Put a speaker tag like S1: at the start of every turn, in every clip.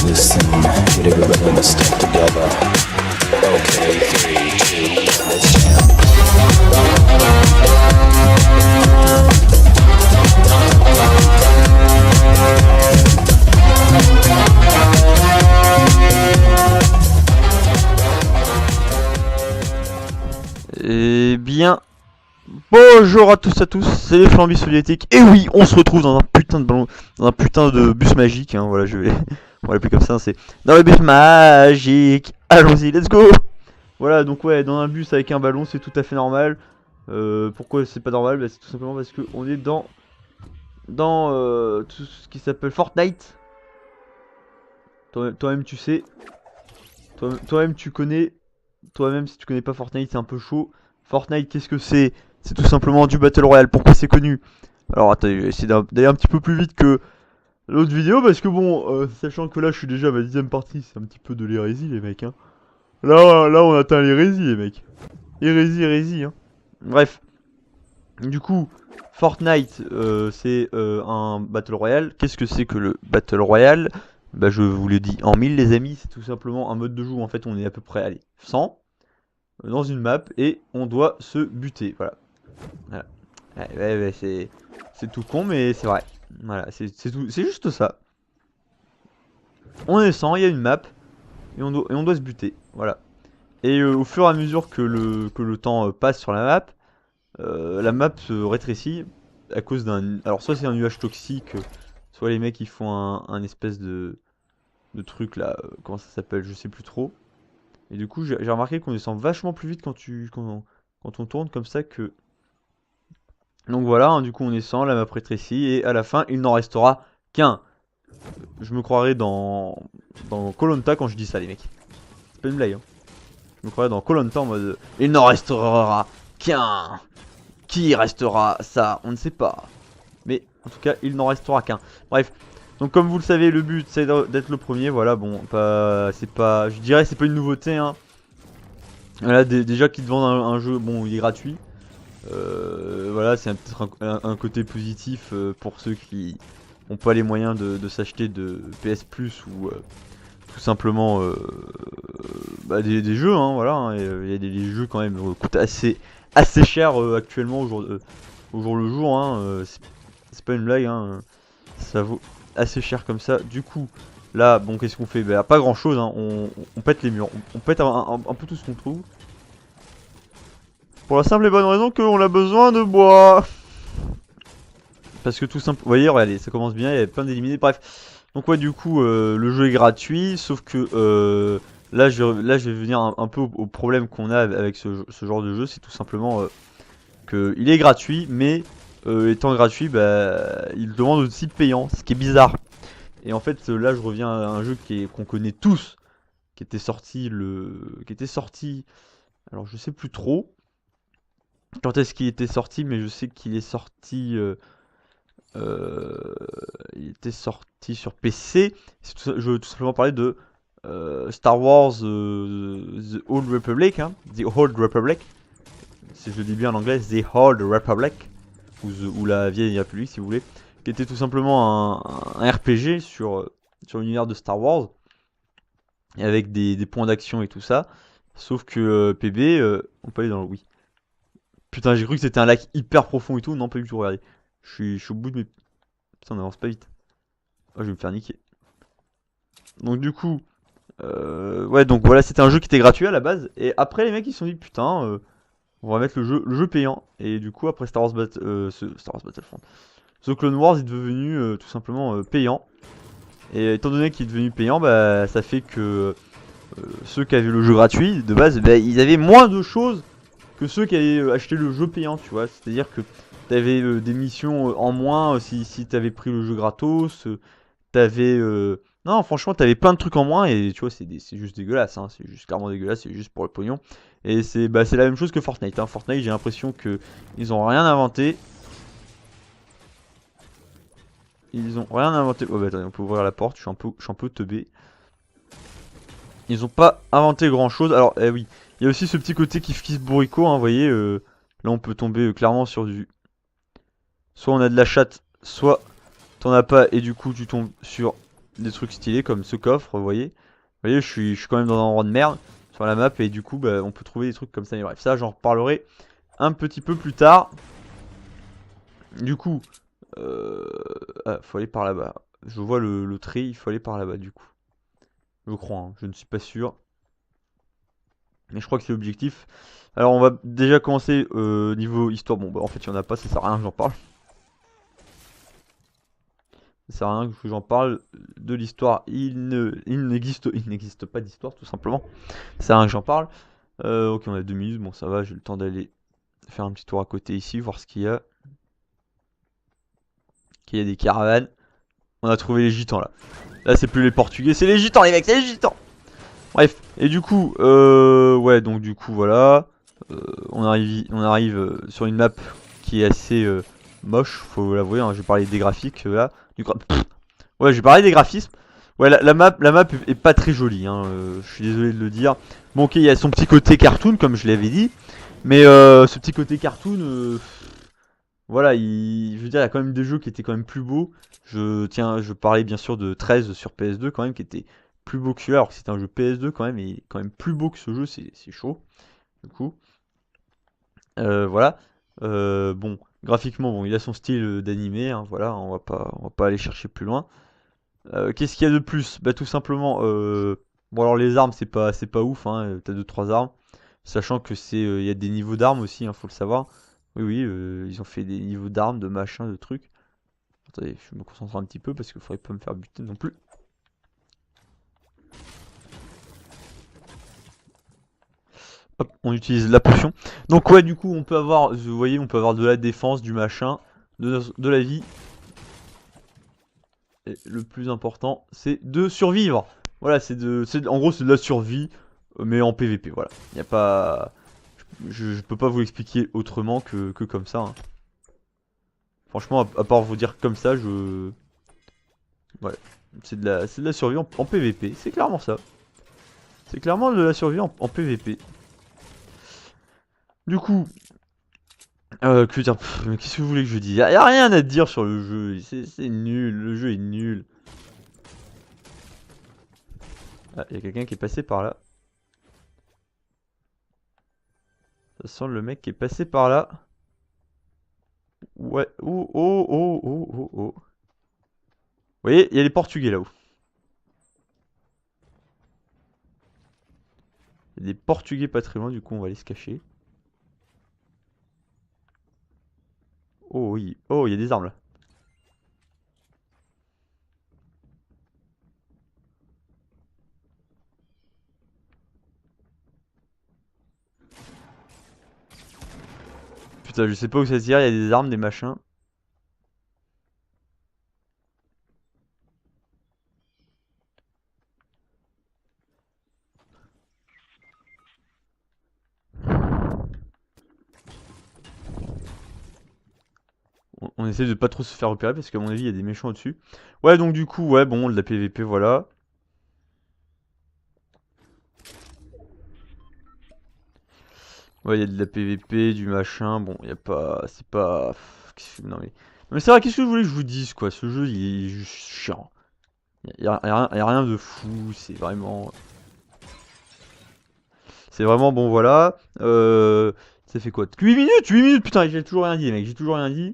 S1: listen, get everybody in the step together. Okay, 3, 2, 1, let's jam.
S2: Eh bien, bonjour à tous, c'est les Flambis Soviétiques. Et oui, on se retrouve dans un putain de ballon, dans un putain de bus magique. Hein, voilà, on va l'appeler comme ça. C'est dans le bus magique. Allons-y, let's go. Voilà, donc ouais, dans un bus avec un ballon, c'est tout à fait normal. Pourquoi c'est pas normal? Bah, c'est tout simplement parce que on est dans tout ce qui s'appelle Fortnite. Toi-même, tu sais. Toi-même, tu connais. Toi-même, si tu connais pas Fortnite, c'est un peu chaud. Fortnite, qu'est-ce que c'est? C'est tout simplement du Battle Royale. Pourquoi c'est connu? Alors, attends, je vais essayer d'aller un petit peu plus vite que l'autre vidéo, parce que bon, sachant que là, je suis déjà à ma 10ème partie, c'est un petit peu de l'hérésie, les mecs, hein. Là, on atteint l'hérésie, les mecs. Hérésie, hein. Bref. Du coup, Fortnite, c'est un Battle Royale. Qu'est-ce que c'est que le Battle Royale? Bah, je vous le dis en mille, les amis, c'est tout simplement un mode de jeu où en fait on est à peu près, allez, 100 dans une map et on doit se buter. Voilà. Ouais, c'est tout con, mais c'est vrai. Voilà, c'est tout, c'est juste ça. On est 100, il y a une map et on doit se buter. Voilà. Et au fur et à mesure que le temps passe sur la map se rétrécit à cause d'un. Alors, soit c'est un nuage toxique, soit les mecs ils font un espèce de truc là. Comment ça s'appelle? Je sais plus trop. Et du coup, j'ai remarqué qu'on descend vachement plus vite quand on tourne comme ça que. Donc voilà, hein, du coup on descend, la map rétrécit, et à la fin il n'en restera qu'un. Je me croirais dans Koh-Lanta quand je dis ça, les mecs. C'est pas une blague, hein. Je me croirais dans Koh-Lanta en mode il n'en restera qu'un. Qui restera ça? On ne sait pas. Mais en tout cas, il n'en restera qu'un. Bref. Donc comme vous le savez, le but c'est d'être le premier. Voilà, bon, c'est pas, je dirais, c'est pas une nouveauté, hein. Voilà, déjà qu'ils te vendent un jeu, bon, il est gratuit. Voilà, c'est peut-être un côté positif pour ceux qui n'ont pas les moyens de s'acheter de PS Plus ou tout simplement bah, des jeux, hein, voilà. Hein, il y a des jeux quand même coûtent assez cher actuellement au jour le jour. Hein, c'est pas une blague, hein, ça vaut assez cher comme ça. Du coup, là, bon, qu'est-ce qu'on fait? Bah, pas grand chose, hein, on pète les murs, on pète un peu tout ce qu'on trouve. Pour la simple et bonne raison qu'on a besoin de bois. Parce que tout simple, vous voyez, regardez, ça commence bien, il y a plein d'éliminés, bref. Donc ouais, du coup, le jeu est gratuit, sauf que là, je vais venir un peu au problème qu'on a avec ce genre de jeu, c'est tout simplement qu'il est gratuit, mais étant gratuit, bah, il demande aussi payant, ce qui est bizarre. Et en fait, là, je reviens à un jeu qu'on connaît tous, qui était sorti alors je sais plus trop quand est-ce qu'il était sorti, mais je sais qu'il est sorti. Il était sorti sur PC. Je veux tout simplement parler de Star Wars The Old Republic, hein, The Old Republic. Si je le dis bien en anglais, The Old Republic, ou la vieille République si vous voulez, qui était tout simplement un RPG sur l'univers de Star Wars, et avec des points d'action et tout ça. Sauf que PB, on peut aller dans le oui. Putain, j'ai cru que c'était un lac hyper profond et tout. Non, pas du tout, regardez. Je suis au bout de mes. Putain, on avance pas vite. Oh, je vais me faire niquer. Donc, du coup, ouais, donc voilà, c'était un jeu qui était gratuit à la base. Et après, les mecs ils se sont dit, putain, on va mettre le jeu payant. Et du coup, après Star Wars Battlefront, The Clone Wars est devenu tout simplement payant. Et étant donné qu'il est devenu payant, bah, ça fait que ceux qui avaient le jeu gratuit de base, bah, ils avaient moins de choses que ceux qui avaient acheté le jeu payant, tu vois. C'est-à-dire que t'avais des missions en moins si t'avais pris le jeu gratos. T'avais. Non, franchement, t'avais plein de trucs en moins et tu vois, c'est juste dégueulasse. Hein, c'est juste clairement dégueulasse, c'est juste pour le pognon. Et c'est la même chose que Fortnite. Hein. Fortnite, j'ai l'impression qu'ils ont rien inventé. Ils ont rien inventé. Oh, bah attendez, on peut ouvrir la porte, je suis un peu teubé. Ils ont pas inventé grand chose. Alors, oui, il y a aussi ce petit côté kiff bourricot, hein, vous voyez. Là, on peut tomber clairement sur du. Soit on a de la chatte, soit t'en as pas, et du coup, tu tombes sur des trucs stylés comme ce coffre, vous voyez. Vous voyez, je suis quand même dans un endroit de merde sur la map et du coup, bah, on peut trouver des trucs comme ça. Et bref, ça, j'en reparlerai un petit peu plus tard. Du coup, faut aller par là-bas. Je vois le trait, il faut aller par là-bas du coup. Je crois, hein, je ne suis pas sûr. Mais je crois que c'est l'objectif. Alors on va déjà commencer niveau histoire. Bon bah en fait il n'y en a pas, ça sert à rien que j'en parle. Ça sert à rien que j'en parle de l'histoire. Il n'existe pas d'histoire tout simplement. Ça sert à rien que j'en parle. Ok, on a 2 minutes, bon ça va, j'ai le temps d'aller faire un petit tour à côté ici, voir ce qu'il y a. Qu'il y a des caravanes. On a trouvé les gitans là. Là c'est plus les portugais, c'est les gitans les mecs, c'est les gitans. Bref, et du coup, ouais, donc du coup voilà. On arrive sur une map qui est assez moche, faut l'avouer, hein, je vais parler des graphiques là. Ouais, je vais parler des graphismes. Ouais, la map est pas très jolie, hein, je suis désolé de le dire. Bon, ok, il y a son petit côté cartoon, comme je l'avais dit. Mais ce petit côté cartoon, voilà, je veux dire, il y a quand même des jeux qui étaient quand même plus beaux. Je parlais bien sûr de 13 sur PS2 quand même, qui était plus beau que celui-là, alors que c'était un jeu PS2 quand même, et quand même plus beau que ce jeu, c'est chaud, du coup. Voilà. Bon, graphiquement, bon, il a son style d'animé, hein, voilà, on va pas aller chercher plus loin. Qu'est-ce qu'il y a de plus? Bah tout simplement, bon alors les armes c'est pas ouf, hein, t'as 2-3 armes, sachant que il y a des niveaux d'armes aussi, hein, faut le savoir. Oui oui, ils ont fait des niveaux d'armes, de machin, de trucs. Attendez, je me concentre un petit peu parce qu'il faudrait pas me faire buter non plus. Hop, on utilise la potion. Donc ouais, du coup on peut avoir, vous voyez, on peut avoir de la défense, du machin, de la vie. Et le plus important, c'est de survivre. Voilà, en gros, c'est de la survie, mais en PVP. Voilà, il y a pas, je peux pas vous l'expliquer autrement que comme ça, hein. Franchement, à part vous dire comme ça, ouais, c'est de la survie en PVP. C'est clairement ça. C'est clairement de la survie en PVP. Du coup, que dire, mais qu'est-ce que vous voulez que je dise? Y a rien à dire sur le jeu. C'est nul. Le jeu est nul. Ah, y a quelqu'un qui est passé par là. Ça sent le mec qui est passé par là. Ouais. Oh, oh, oh, oh, oh, oh. Vous voyez, il y a les Portugais là-haut. Il y a des Portugais pas très loin, du coup on va aller se cacher. Oh oui. Oh, il y a des armes là. Putain, je sais pas où ça se tire, il y a des armes, des machins. On essaie de pas trop se faire repérer parce qu'à mon avis il y a des méchants au-dessus. Ouais, donc du coup, ouais, bon, de la PVP, voilà. Ouais, il y a de la PVP, du machin. Bon, il y a pas. C'est pas. Non mais. Non mais c'est vrai, qu'est-ce que vous voulez que je vous dise quoi? Ce jeu il est juste chiant. Y a rien de fou, c'est vraiment. C'est vraiment bon, voilà. Ça fait quoi? 8 minutes? 8 minutes, putain, j'ai toujours rien dit, mec, j'ai toujours rien dit.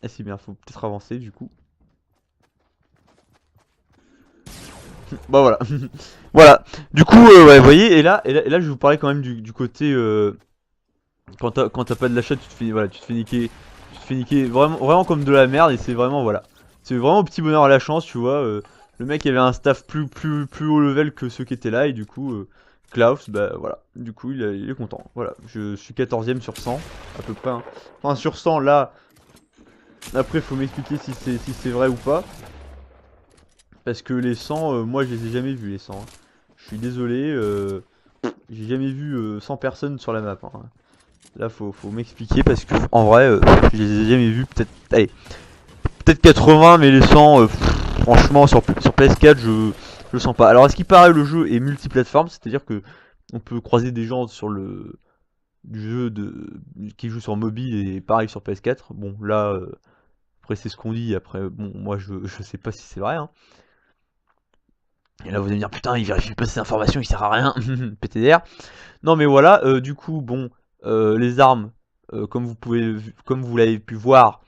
S2: Ah, c'est bien, faut peut-être avancer du coup. Bah voilà. Voilà. Du coup, ouais, vous voyez, et là, je vais vous parler quand même du côté. Quand t'as pas de l'achat, tu te fais, voilà, tu te fais niquer. Tu te fais niquer vraiment, vraiment comme de la merde, et c'est vraiment, voilà. C'est vraiment au petit bonheur à la chance, tu vois. Le mec avait un staff plus haut level que ceux qui étaient là, et du coup, Klaus, bah voilà. Du coup, il est content. Voilà. Je suis 14ème sur 100, à peu près, hein. Enfin, sur 100, là. Après, faut m'expliquer si c'est vrai ou pas. Parce que les 100, moi je les ai jamais vus les 100, hein. Je suis désolé, j'ai jamais vu 100 personnes sur la map, hein. Là faut m'expliquer parce que en vrai, je les ai jamais vus. Peut-être, allez, peut-être 80, mais les 100, franchement sur PS4 je le sens pas. Alors à ce qui paraît le jeu est multiplateforme, c'est-à-dire que on peut croiser des gens sur le du jeu qui jouent sur mobile et pareil sur PS4. Bon là, après c'est ce qu'on dit. Après bon moi je sais pas si c'est vrai, hein. Et là vous allez me dire putain il vérifie pas ces informations, il sert à rien, PTDR. Non mais voilà, du coup bon, les armes, comme vous l'avez pu voir,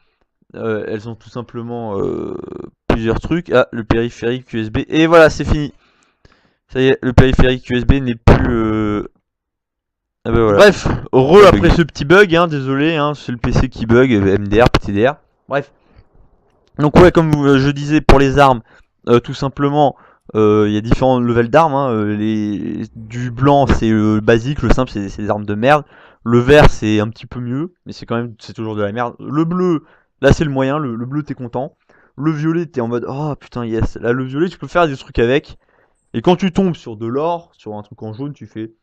S2: elles ont tout simplement plusieurs trucs. Ah, le périphérique USB, et voilà c'est fini. Ça y est, le périphérique USB n'est plus... Ah bah voilà. Bref, après ce petit bug, hein, désolé, hein, c'est le PC qui bug, MDR, PTDR. Bref. Donc ouais, comme je disais pour les armes, tout simplement, il y a différents levels d'armes. Hein, du blanc c'est le basique, le simple c'est des armes de merde. Le vert c'est un petit peu mieux, mais c'est toujours de la merde. Le bleu, là c'est le moyen, le bleu t'es content. Le violet t'es en mode oh putain yes. Là le violet tu peux faire des trucs avec. Et quand tu tombes sur de l'or, sur un truc en jaune, tu fais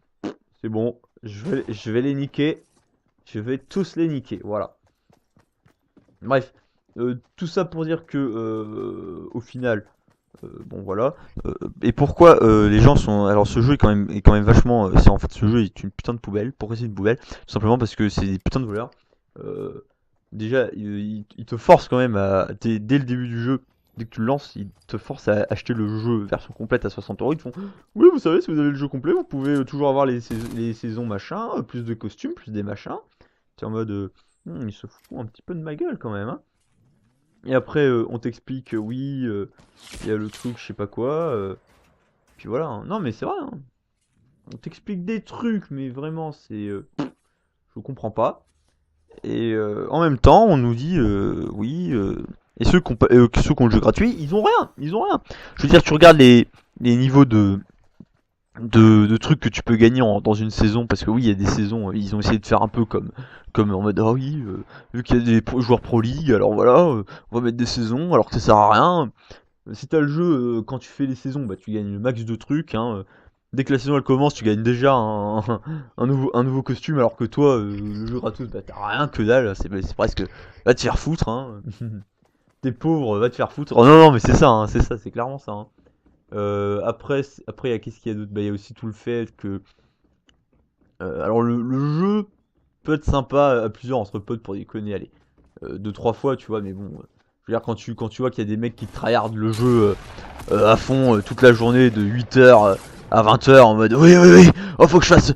S2: c'est bon, je vais les niquer. Je vais tous les niquer, voilà. Bref, tout ça pour dire que au final, bon voilà. Et pourquoi les gens sont. Alors ce jeu est quand même vachement. En fait ce jeu est une putain de poubelle. Pourquoi c'est une poubelle? Tout simplement parce que c'est des putains de voleurs. Euh, Déjà, il te force quand même dès le début du jeu, dès que tu le lances, il te force à acheter le jeu version complète à 60 €. Ils te font oui, vous savez, si vous avez le jeu complet, vous pouvez toujours avoir les saisons machin, plus de costumes, plus des machins. T'es en mode il se fout un petit peu de ma gueule quand même. Hein. Et après, on t'explique oui, il y a le truc, je sais pas quoi. Puis voilà. Hein. Non, mais c'est vrai. Hein. On t'explique des trucs, mais vraiment, je comprends pas. Et en même temps, on nous dit oui. Et ceux qui ont le jeu gratuit, ils ont rien. Ils ont rien. Je veux dire, tu regardes les niveaux de trucs que tu peux gagner dans une saison. Parce que oui, il y a des saisons, ils ont essayé de faire un peu comme en mode ah oui, vu qu'il y a des joueurs Pro League, alors voilà, on va mettre des saisons alors que ça sert à rien. Si t'as le jeu, quand tu fais les saisons, bah tu gagnes le max de trucs. Hein. Dès que la saison elle commence, tu gagnes déjà un nouveau costume, alors que toi, le jeu gratos, bah t'as rien que dalle, c'est presque. Va te faire foutre, hein. T'es pauvre, va te faire foutre. Oh non, non, mais c'est ça, hein, c'est clairement ça. Hein. Après, qu'est-ce qu'il y a d'autre? Bah, il y a aussi tout le fait que. Alors, le jeu peut être sympa à plusieurs entre potes pour déconner, allez. 2-3 fois, tu vois, mais bon. Je veux dire, quand tu vois qu'il y a des mecs qui tryhardent le jeu à fond toute la journée de 8h à 20h en mode oui oui oui oh faut que je fasse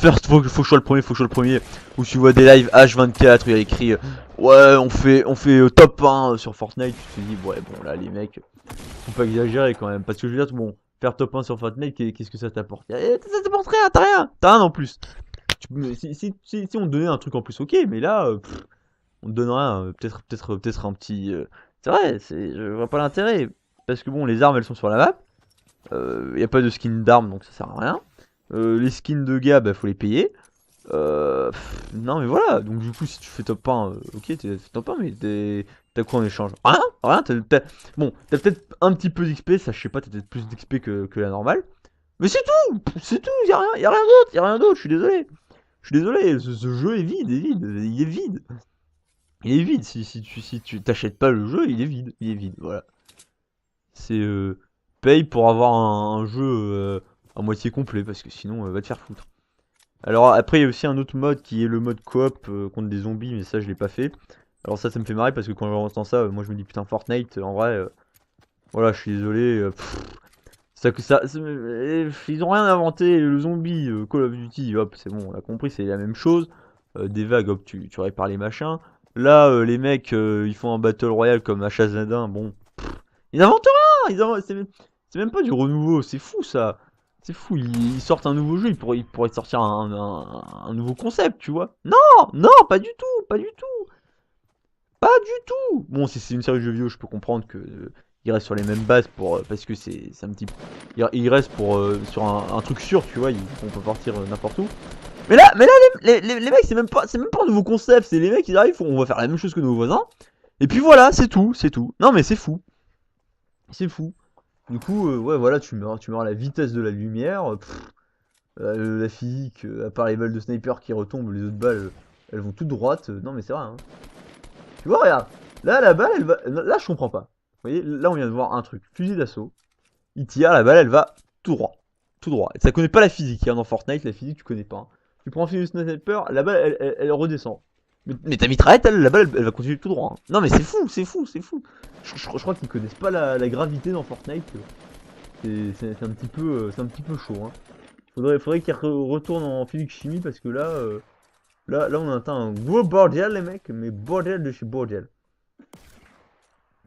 S2: first, faut que je sois le premier, faut que je sois le premier. Ou tu vois des lives H24 où il y a écrit ouais on fait top 1 sur Fortnite, tu te dis ouais bon là les mecs faut pas exagérer quand même parce que je veux dire bon faire top 1 sur Fortnite qu'est-ce que ça t'apporte? Ça t'apporte rien, t'as rien en plus. Si on te donnait un truc en plus ok mais là on te donne rien, peut-être un petit c'est vrai, je vois pas l'intérêt parce que bon les armes elles sont sur la map. Y a pas de skin d'armes donc ça sert à rien. Les skins de gars, bah faut les payer. Non mais voilà, donc du coup si tu fais top 1, ok t'es top 1 mais t'as quoi en échange? Rien, rien, bon, t'as peut-être un petit peu d'XP, ça je sais pas, t'as peut-être plus d'XP que la normale. Mais c'est tout, y a rien d'autre, je suis désolé. Je suis désolé, ce jeu est vide, il est vide. Il est vide, si tu t'achètes pas le jeu, il est vide, voilà. C'est paye pour avoir un jeu à moitié complet parce que sinon va te faire foutre. Alors après il y a aussi un autre mode qui est le mode coop contre des zombies mais ça je l'ai pas fait. Alors ça me fait marrer parce que quand j'entends ça moi je me dis putain Fortnite en vrai voilà je suis désolé ils ont rien inventé le zombie Call of Duty hop c'est bon on a compris c'est la même chose. Des vagues hop tu répares les machins. Là les mecs ils font un battle royale comme H1Z1 bon ils inventent rien c'est même pas du renouveau, c'est fou ça. C'est fou, ils sortent un nouveau jeu, ils pourraient sortir un nouveau concept, tu vois. Non, non, pas du tout, pas du tout, pas du tout. Bon, si c'est une série de jeux vidéo, je peux comprendre que il reste sur les mêmes bases parce que c'est un petit, il reste sur un truc sûr, tu vois. On peut partir n'importe où. Mais là, les mecs, c'est même pas un nouveau concept. C'est les mecs, ils arrivent, on va faire la même chose que nos voisins. Et puis voilà, c'est tout, c'est tout. Non, mais c'est fou, c'est fou. Du coup, ouais, voilà, tu meurs à la vitesse de la lumière. La physique, à part les balles de sniper qui retombent, les autres balles, elles vont toutes droites. Non, mais c'est vrai. Hein. Tu vois, regarde. Là, la balle, elle va. Là, je comprends pas. Vous voyez, là, on vient de voir un truc. Fusil d'assaut. Il tire, la balle, elle va tout droit. Tout droit. Et ça connaît pas la physique. Hein, dans Fortnite, la physique, tu connais pas. Hein. Tu prends un fusil de sniper, la balle, elle redescend. Mais ta mitraillette, la balle, elle va continuer tout droit. Hein. Non, mais c'est fou, c'est fou, c'est fou. Je crois qu'ils connaissent pas la gravité dans Fortnite. C'est un petit peu chaud, hein. Faudrait qu'il retourne en physique-chimie parce que là, là on a atteint un gros bordel les mecs, mais bordel de chez bordel.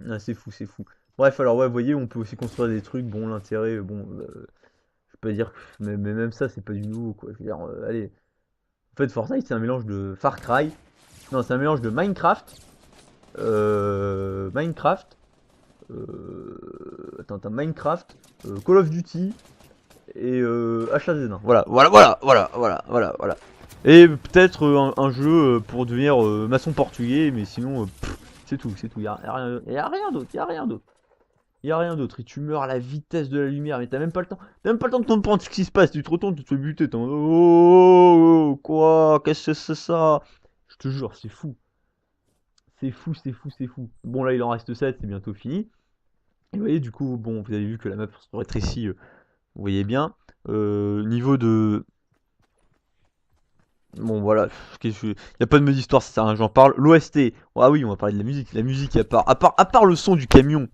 S2: Ah, c'est fou, c'est fou. Bref, alors ouais, vous voyez, on peut aussi construire des trucs. Bon, l'intérêt, bon, je peux pas dire que, mais même ça, c'est pas du nouveau, quoi. Je veux dire, allez. En fait, Fortnite, c'est un mélange de Far Cry. Non, c'est un mélange de Minecraft. Minecraft. Attends, t'as Minecraft, Call of Duty et H1Z1. Voilà. Et peut-être un jeu pour devenir maçon portugais, mais sinon, c'est tout. Y a rien d'autre. Y a rien d'autre. Et tu meurs à la vitesse de la lumière, mais t'as même pas le temps. T'as même pas le temps de comprendre ce qui se passe. Tu te retournes, tu te fais buter. T'es en mode, oh, quoi? Qu'est-ce que c'est ça? Je te jure, c'est fou. C'est fou. Bon, là, il en reste 7, c'est bientôt fini. Et vous voyez, du coup, bon, vous avez vu que la map se rétrécit, vous voyez bien. Niveau de... Bon, voilà, il n'y a pas de mode d'histoire, ça sert à rien, j'en parle. L'OST, ah oui, on va parler de la musique. La musique, à part le son du camion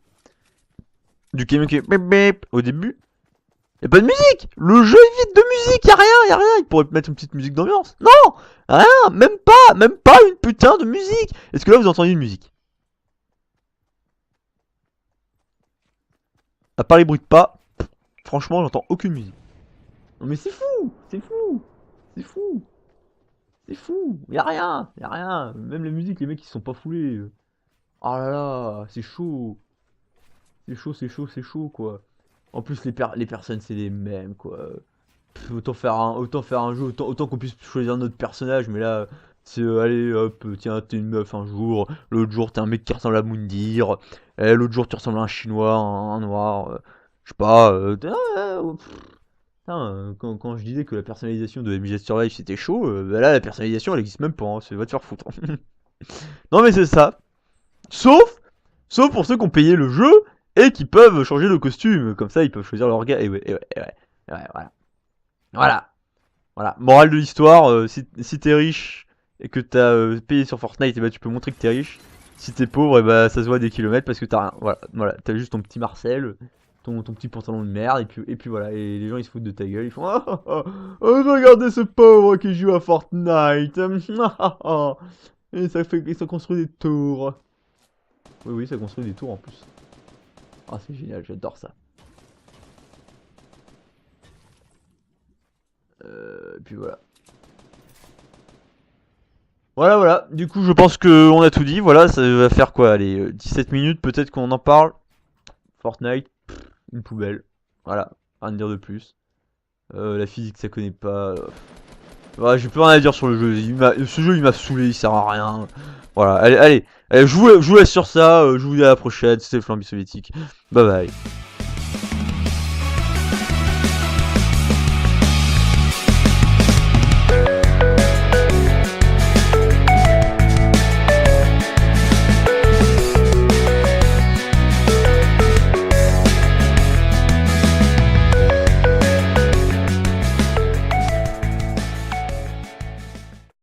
S2: qui est bip bip au début, y a pas de musique. Le jeu est vide de musique, y a rien. Il pourrait mettre une petite musique d'ambiance. Non, rien, même pas une putain de musique. Est-ce que là, vous entendez une musique? À part les bruits de pas, franchement, j'entends aucune musique. Non mais c'est fou, y'a rien. Même la musique, les mecs ils se sont pas foulés. Oh là là, c'est chaud. C'est chaud quoi. En plus les personnes c'est les mêmes quoi. Autant faire un jeu, autant qu'on puisse choisir notre personnage, mais là c'est allez hop, tiens t'es une meuf un jour, l'autre jour t'es un mec qui ressemble à Moundir, l'autre jour tu ressembles à un chinois, un noir, je sais pas, putain, quand je disais que la personnalisation de MJ Survive c'était chaud, bah là la personnalisation elle existe même pas, hein, va te faire foutre. Non mais c'est ça. Sauf pour ceux qui ont payé le jeu et qui peuvent changer de costume. Comme ça ils peuvent choisir leur gars. Voilà. Morale de l'histoire, si t'es riche et que t'as payé sur Fortnite, et bah tu peux montrer que t'es riche. Si t'es pauvre, et bah ça se voit des kilomètres parce que t'as rien. Voilà, t'as juste ton petit Marcel, ton petit pantalon de merde, et puis voilà, et les gens ils se foutent de ta gueule, ils font regardez ce pauvre qui joue à Fortnite. Et ça construit des tours. Oui, ça construit des tours en plus. Ah, c'est génial, j'adore ça. Et puis voilà. Voilà. Du coup, je pense qu'on a tout dit. Voilà, ça va faire quoi? Allez, 17 minutes, peut-être qu'on en parle. Fortnite, une poubelle. Voilà, rien à dire de plus. La physique, ça connaît pas. Ouais, j'ai plus rien à dire sur le jeu. Ce jeu, il m'a saoulé, il sert à rien. Voilà, allez, je vous laisse sur ça. Je vous dis à la prochaine. C'était le Flamby Soviétique. Bye bye.